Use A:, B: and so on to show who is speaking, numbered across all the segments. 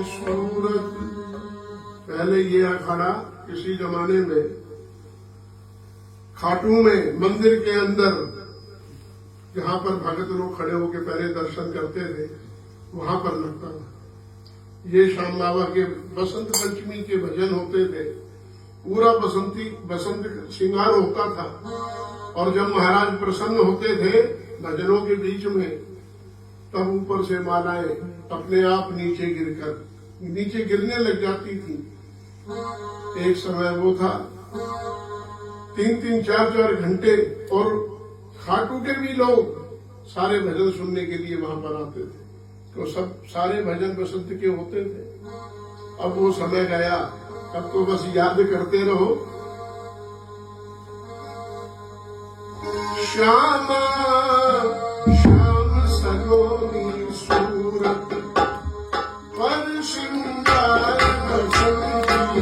A: सूरत। पहले ये अखाड़ा किसी जमाने में खाटू में मंदिर के अंदर जहां पर भगत लोग खड़े होकर पहले दर्शन करते थे वहां पर लगता था। ये श्याम बाबा के बसंत पंचमी के भजन होते थे, पूरा बसंत श्रृंगार होता था। और जब महाराज प्रसन्न होते थे भजनों के बीच में, तब ऊपर से मालाएं अपने आप नीचे गिरने लग जाती थी। एक समय वो था 3-3, 4-4 घंटे, और खाटू के भी लोग सारे भजन सुनने के लिए वहां पर आते थे। तो सब सारे भजन बसंत के होते थे। अब वो समय गया, अब तो बस याद करते रहो। श्यामा श्याम सलोनी सूरत पर श्रृंगार
B: बसंती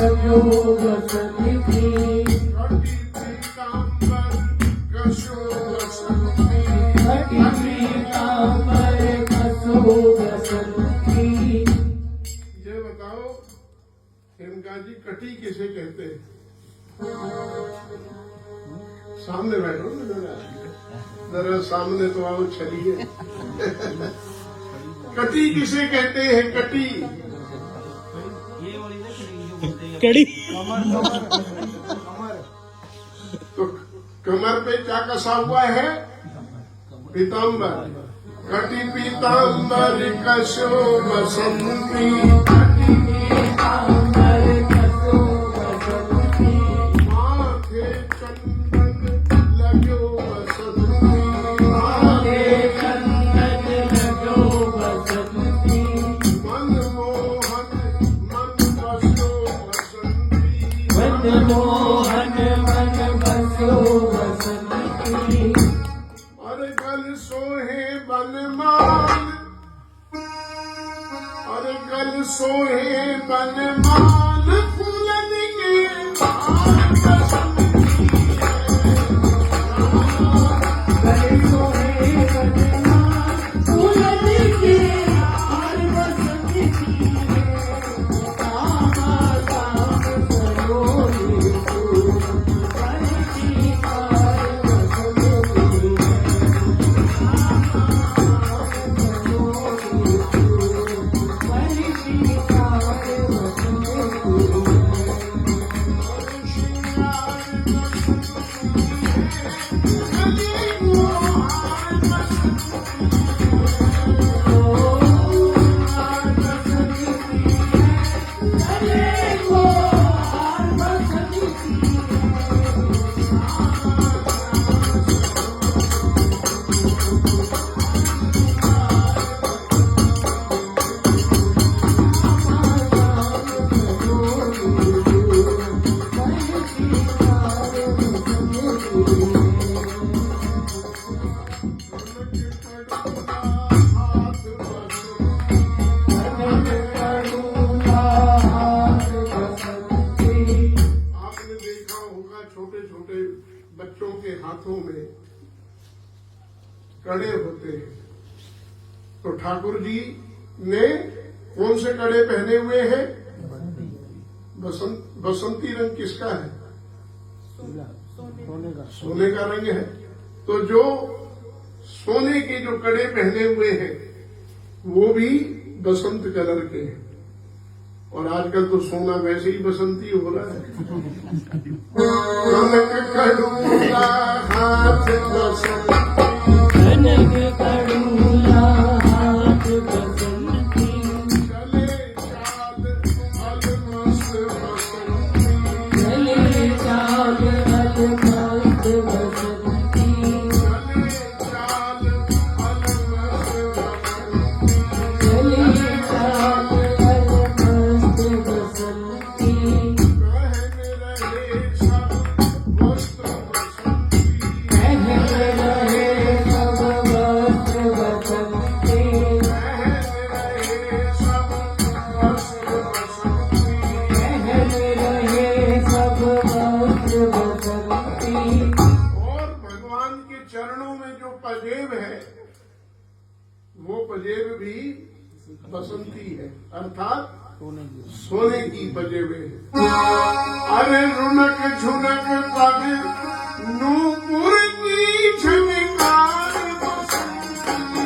B: लगो बसंती
A: कटी पीतांबर कसो बसंती
B: कटी पीतांबर कसो बसंती।
A: ये बताओ खेमका जी कटी किसे कहते हैं? सामने बैठो ना जरा सामने तो आओ चलिए। कटी किसे कहते हैं? कटी
C: कड़ी
A: तो कमर पे क्या कसा हुआ है? पीतांबर। कटी पीतांबर कसो बसंती
B: कटी पीतांबर कसो बसंती
A: माथे चंदन लगो बसंती
B: माथे चंदन लगो बसंती
A: मनमोहन मन बसो बसंती
B: मनमोहन मन बसो बसंती।
A: अरे गल सोहे बनमान अरे गल सोहे बनमान फूलन के हार बसंती
B: गले सोहे बनमान फूलन के हार बसंती रामा राम सरोगे तू बरसी हार बसंती
A: आपने देखा होगा छोटे छोटे बच्चों के हाथों में कड़े होते हैं। तो ठाकुर जी ने कौन से कड़े पहने हुए हैं? बसंती रंग किसका है? सोने का रंग है। तो जो सोने के जो कड़े पहने हुए हैं वो भी बसंत कलर के हैं। और आजकल तो सोना वैसे ही बसंती हो रहा है। कनक कड़ूला हाथ बसंती
B: कनक कड़ूला हाथ बसंती
A: चले चाल अलमस्त बसंती
B: चले चाल अलमस्त बसंती
A: चले चाल अलमस्त बसंती
B: चले चाल अलमस्त बसंती
A: कहने रहे सब वस्त्र बसंती
B: कहने रहे सब वस्त्र बसंती
A: कहने रहे सब वस्त्र बसंती
B: कहने रहे सब वस्त्र बसंती।
A: और भगवान के चरणों में जो पजेब है वो पजेब भी बसंती है, अर्थात सोने की पजेब है। अरे रुनक झुनक पग नूपुर की झनकार बसंती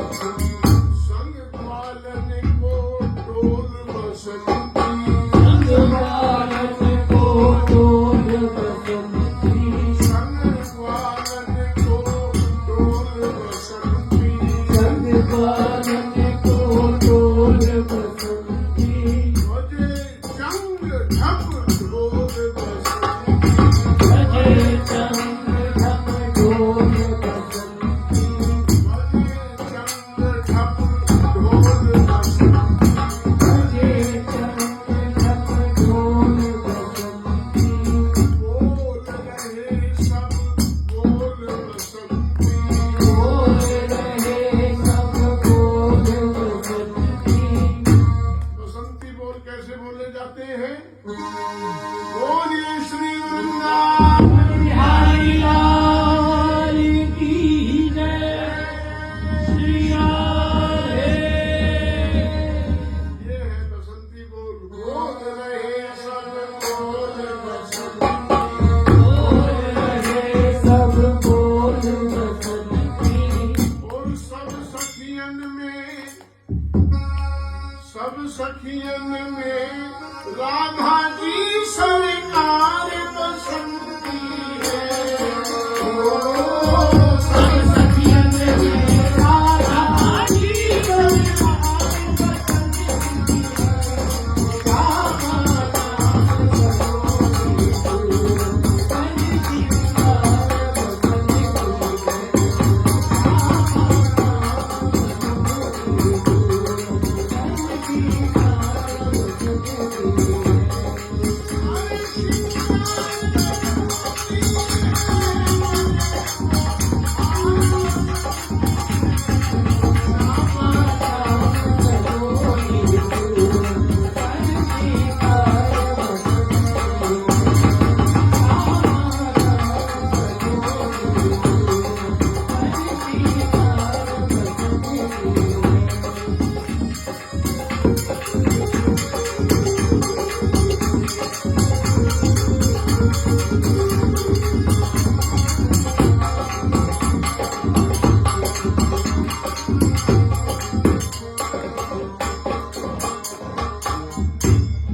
A: संग पालन को डोल बसंती
B: संग पालन को डोल बसंती
A: संग पालन को डोल बसंती
B: संग पालन को डोल बसंती
A: बजे चंग ढप ढोल बसंती
B: बजे चंग ढप ढोल बसंती
A: बजे चंग ढप ढोल बसंती
B: बजे चंग ढप ढोल बसंती
A: बोल रहे सब बोल बसंती
B: बोल रहे सब बोल बसंती
A: बसंती बोल कैसे बोले जाते हैं? बोलिए श्री वृंदावन
B: बिहारी लाल की जय श्री राधे
A: ये है बसंती बोल बोल रहे सब बोल बसंती
B: बोल रहे सब बोल बसंती
A: और सब सखियन में राधा जी सरकार बसंती है ओ,
B: सब सखियन में राधा जी सरकार बसंती रामा नाम सरोज बसंती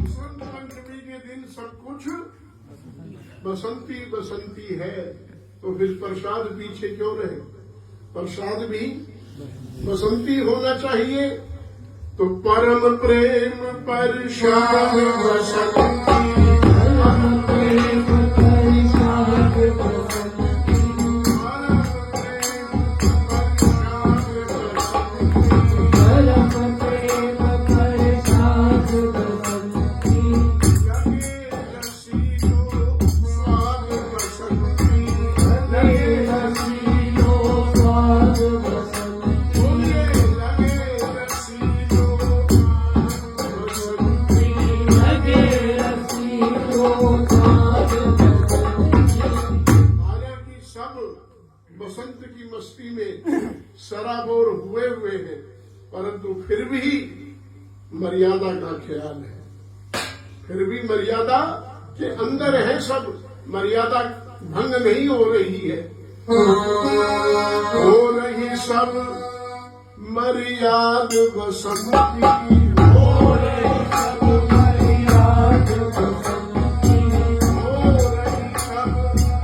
A: बसंत पंचमी के दिन सब कुछ बसंती बसंती है, तो फिर प्रसाद पीछे क्यों रहे? प्रसाद भी बसंती होना चाहिए। तो परम प्रेम प्रसाद बसंती
B: परम प्रेम प्रसाद बसंती
A: परम प्रेम प्रसाद बसंती
B: परम प्रेम प्रसाद बसंती
A: लगे रसीलो स्वाद बसंती
B: लगे रसीलो स्वाद बसंती
A: बोलिए लगे रसीलो बसंती
B: लगे रसीलो स्वाद बसंती
A: हालांकि सब बसंत की मस्ती में सराबोर हुए हैं, परंतु फिर भी मर्यादा का ख्याल है। फिर भी मर्यादा के अंदर है सब, मर्यादा भंग नहीं हो रही है। हो रही सब मर्याद बसंती हो रही सब
B: मर्याद बसंती
A: हो रही सब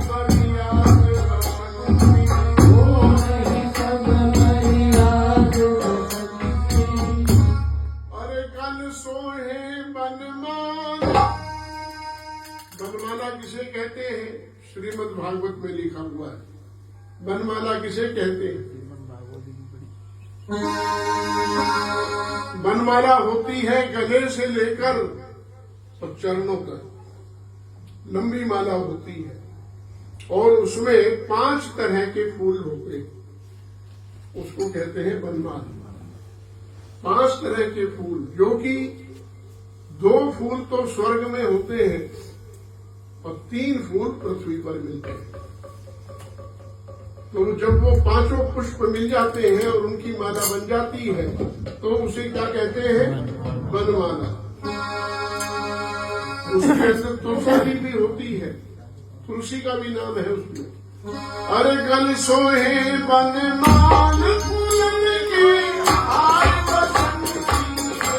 A: मर्याद बसंती
B: हो रही सब मर्याद बसंती
A: अरे कल सोहे बनमाला। बनमाला किसे कहते हैं? श्रीमद् भागवत में लिखा हुआ है। बनमाला किसे कहते हैं? बनमाला होती है गले से लेकर और चरणों तक, लंबी माला होती है और उसमें 5 तरह के फूल होते हैं, उसको कहते हैं बनमाला। 5 तरह के फूल, जो कि 2 फूल तो स्वर्ग में होते हैं और 3 फूल पृथ्वी पर मिलते हैं। तो जब वो पांचों पुष्प मिल जाते हैं और उनकी माला बन जाती है तो उसे क्या कहते हैं? बनमाला। उसके अंदर तुलसी भी होती है, तुलसी का भी नाम है उसमें। अरे गल सोहे बनमाल फूलन के आए बसंती है।